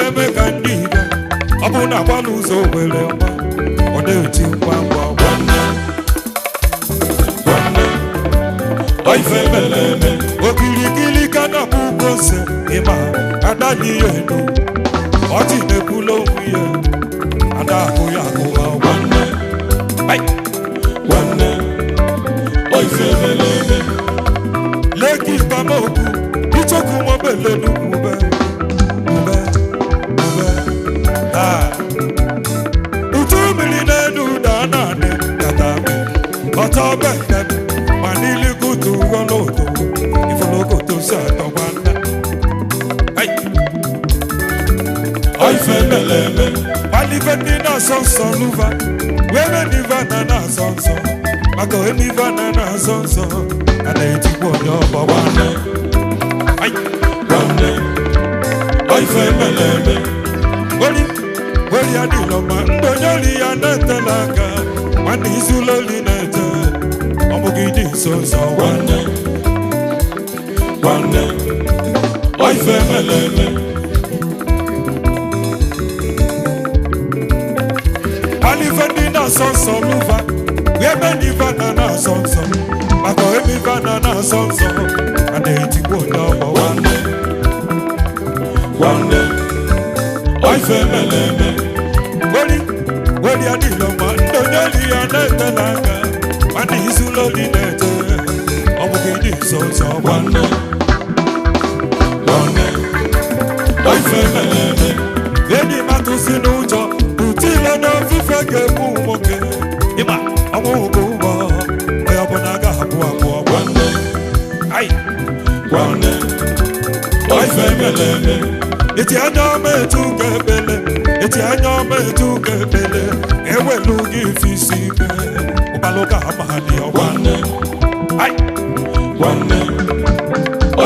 na-eme ka ndị ibe ọ bụ na agba n'ụzọ were ngwa ọ na-eti ngwa ngwa nwanne ife meleme okirikiri ka na bụ ugose ịma ada n'ihe elu ọchị na-ekwula onwe ya ada ahụ ya akụwa nwanne ife meleme leki ikpamokwu ichekwu mobele n'ugwu ube utu mmiri n'elu ụda naanị katabe ọtọ bekebe ma n'iligo utu ụgwọ n'ụtụ ifolokoto si atọ nwanne ife meleme malife ndị na-asọ nsọ n'ụva were n'iva na-asọ nsọ maka emiva na-asọ nsọ a na-etikwa onye ọgbọ nwanne ife meleme weri adịlọ ma ndị onye oli ya na-etela aka nwanne izula oli na-ete ọmụgị dị nso nsọ nwanne ife meleme alife ndị na-asọ nsọ n'ụva ebe ndị ife na-asọ nsọ maka ebe ife na-asọ nsọ a na-etikwa onye ọgbọ nwanne ife meleme weri adịlọ ma ndị onye oli ya na-etela aka nwanne izula oli na-ete ọmụgị dị nso nsọ nwanne ife meleme enyi matụsi n'ụjọ utile n'ofufe ga-egbu nwoke ịma ọnwụ bụ ụgbọ onye ọbụla ga-abụ abụọ nwanne ife meleme eti anya ọma etu ga-ebele eti anya ọma etu ga-ebele ewelu gị ife isi ike ụbalụka amali nwanne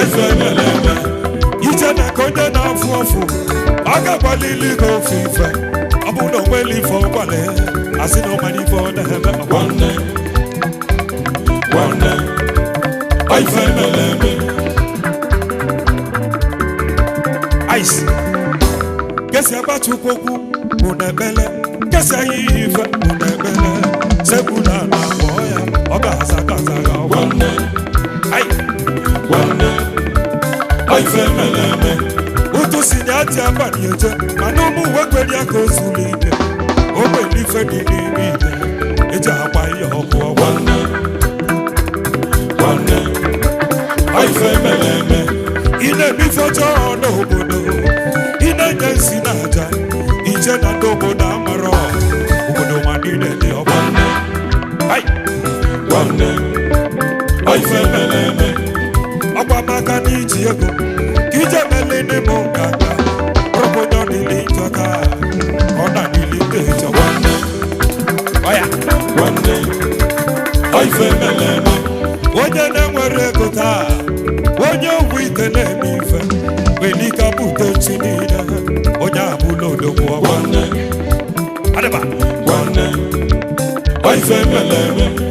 ife meleme ije na ka onye na-afụ ọfụ ọ ga-agbalili gị ofe ife ọ bụ na onweli ife ọgbalị asị na ọmara ife ọ na-eme nwanne ife meleme ice kesi agbachukwu bụ na ebele kesi anyị ife bụ na ebele sekula na akpọ ya ọ ga-aza kazaga nwanne ife meleme ụtụ si na ati abalị eje mana ụmụ uwe kwere ya ka o zuru ike o nwere ife dị n'ime ite eji agba ihe ọkụ nwanne ife meleme ị na-ebife ọjọọ n'obodo ị na-enye nsi na aja ije na ndị obodo amara obodo ma niile dị nwanne ife meleme ọgba maka na iji ego ka ije mele n'ime nganga ọrụbonye ọdịli njọka ọ na nili ndị ịchọ nwanne ife meleme onye na-enwere ego taa onye ogwu ite na-eme ife welika bute chi niile onye abụla odogwu nwanne ife meleme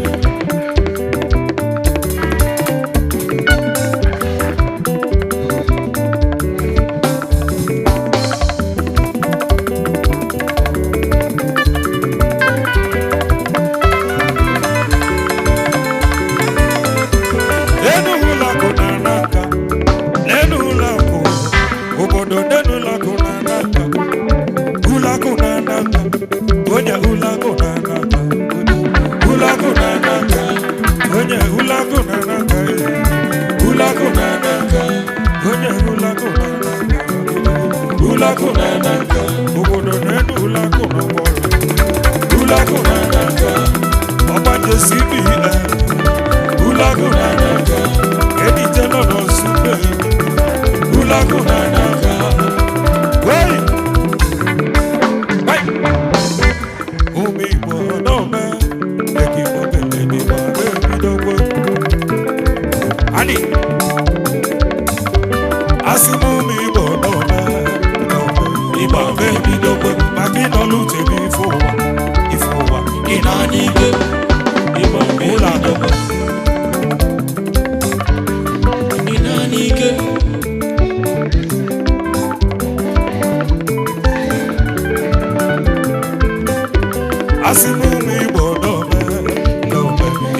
Asimu Igbo n'ome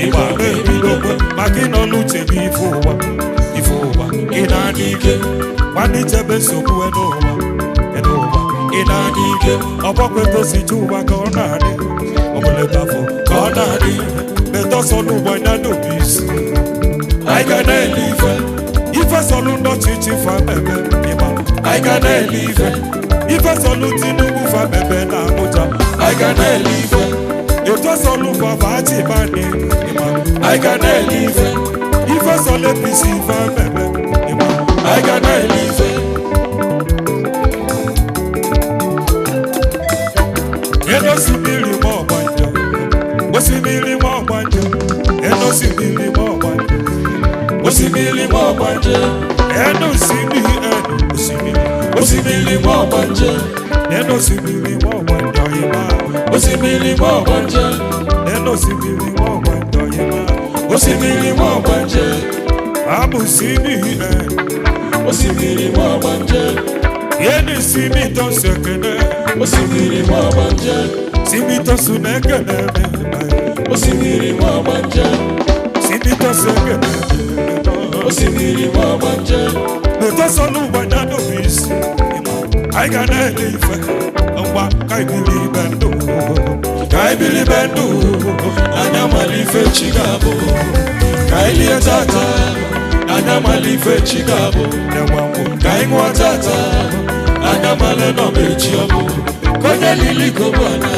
Igbo na-ebidokwe maka ịnọ n'uche gị ife ụwa ị na-adị ike nwanne ichebe nsogbu n'ụwa ị na-adị ike ọgbakwa egosi ụwa ka ọ na-adị ọbụlagafọ ka ọ na-adị metọsọ n'ụgbọ ya n'obi isi anyị ga na-ele ife sọlụ n'ọchịchị famebe ịma anyị ga na-ele ife sọlụ Tinubu famebe na Abuja anyị ga na-ele eto sọlụ fafachi bani ịma anyị ga na-ele ife sọlụ APC famebe ịma anyị ga na-ele Enosimiri ma ọgbanje osimiri ma ọgbanje enosimiri ma ọgbanje osimiri ma ọgbanje enosimiri osimiri ma ọgbanje enosimiri ma ọgbanje ọyịma osimiri ma ọgbanje enosimiri ma ọgbanje ọyịma osimiri ma ọgbanje abụsimiri osimiri ma ọgbanje yeni simito sekene osimiri ma ọgbanje simito sunekene osimiri ma ọgbanje simito sekene osimiri ma ọgbanje metosolu gbanya n'obisi anyị ga na-ele ife ngwa ka ibili bendu anya mali ife chi ga-abụ ka ilie tata anya mali ife chi ga-abụ ka ịṅụọ tata anya mali nọ mechi ọbụ konye lili gobana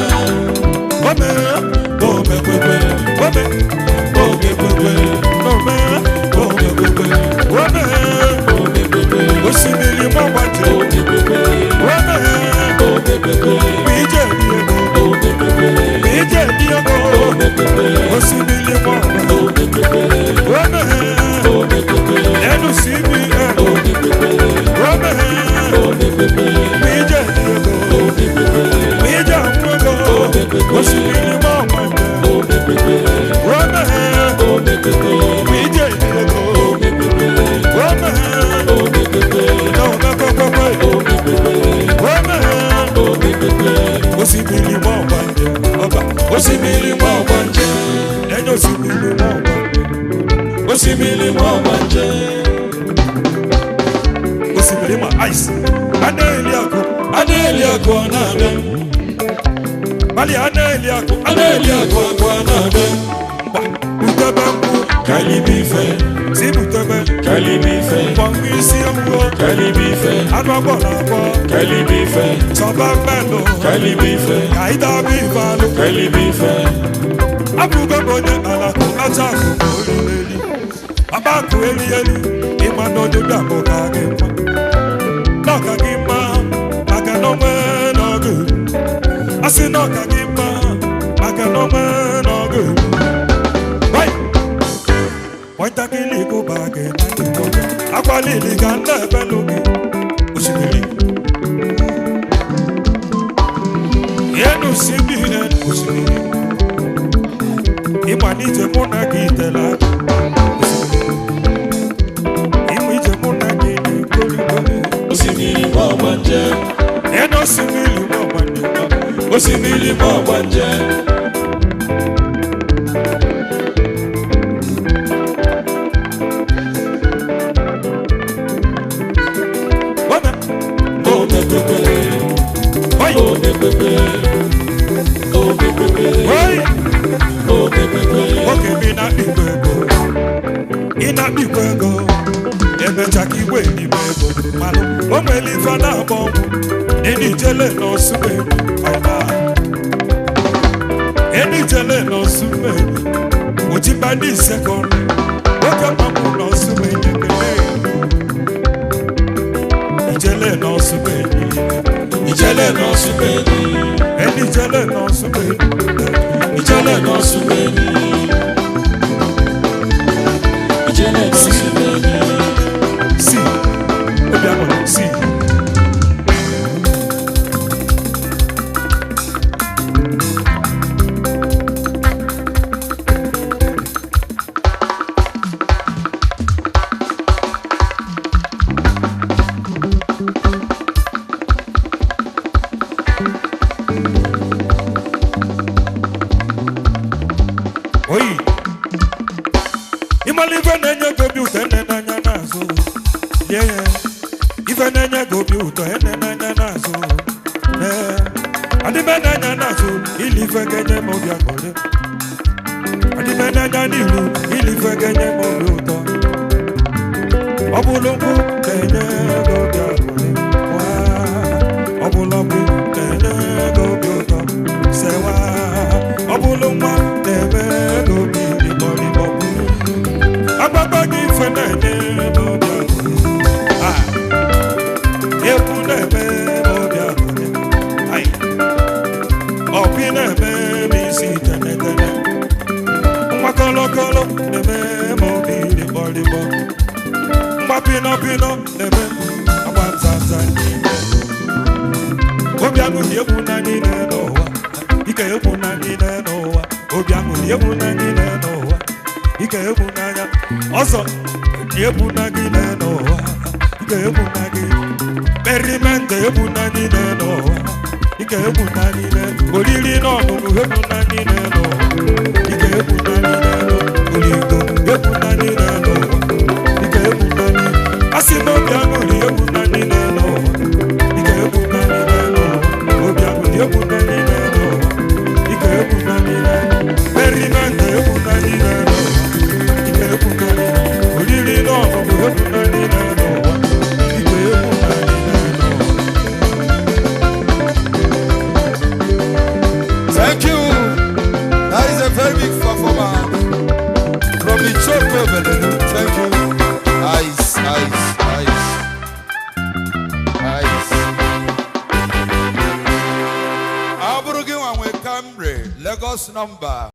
osimiri mọgbanje ije diego osimiri mọgbanje ẹnu sí mi ije diego ije àmúgbò osimiri mọgbanje ije diego osimiri ma ọgbanje ọba osimiri ma ọgbanje ẹni osimiri ma ọgbanje osimiri ma ọgbanje osimiri ma ice ana-eli akụ ọ na-abịa bali ana-eli akụ ọ na-abịa butebe mkpu kalibife si butebe kalibife mkpọmkpụ isi mgbo kalibife anụ agbọrọ agbọ kalibife sọba mmenụ kalibife ka ịdaba ife alụ kalibife abụgo m onye alakụ aja akụ ma olileli ọba akụ elieli ịma n'ododo abụ ka gị mma n'ọka gị mma maka n'onwe n'ọgụ asị n'ọka gị mma maka n'onwe n'ọgụ nwatakịrị gụba gị na ndị nwoke akwalili ga nna ebelu gị osimiri enu simiri osimiri ịmalite mụ na gị itela ịmụ ije mụ na gị n'ikolikoli osimiri ma ọgbanje enu osimiri ma ọgbanje osimiri ma ọgbanje oge bi na-akpịkwa ego ị na-akpịkwa ego emechaka igwe n'ime ego malụ o nwere ife na-agba ọgwụ enijele n'ọsụme enijele n'ọsụme ojikpa ndị sekọnd oge mmanwụ n'ọsụme nyekele ijele n'ọsụme ijele n'ọsụme enijele n'ọsụme ijele n'ọsụme ijele n'ọsụme si obi amụrụ si ife na-enye gị obi ụtọ ene n'anya n'azụ lie ya ife na-enye gị obi ụtọ ene n'anya n'azụ adịbe n'anya n'azụ ili ife ga-enye m obi aṅụrị adịbe n'anya n'ilu ili ife ga-enye m obi ụtọ ọ bụrụ nkwụ na-enye gị obi aṅụrị ọ bụrụ nkwụ na-enye gị obi ụtọ sewa ọ bụrụ nwa na-eme gị obi ịkpọrịkpọ agbagba gị ife na-enye m obi aṅụrị egwu na-eme m obi aṅụrị ọpị na-eme m isi tenetene nwa kọlọkọlọ na-eme m obi ịkpọrịkpọ mgba pinọpinọ na-eme agba nzaza n'ime obi aṅụrị egwu na niile n'ụwa ike egwu na niile n'ụwa obi aṅụrị egwu na niile n'ụwa ike egwu n'anya ọzọ egwu na niile n'ụwa ike egwu na gị merimende egwu na niile n'ụwa ike egwu na niile oriri na ọṅụṅụ egwu na niile n'ụwa ike egwu na niile origo egwu na niile n'ụwa ike egwu na niile asị na obi aṅụrị egwu na niile n'ụwa ike egwu na niile n'ụwa obi aṅụrị egwu na niile n'ụwa ike egwu na niile merimende egwu na niile n'ụwa ike egwu na niile oriri na ọṅụṅụ egwu na niile n'ụwa ike egwu na niile Thank you. That is a very big performance from Ichoko Belelu. Thank you. Ice, ice, ice, ice. Aburugi Wanwe Camry, Lagos number.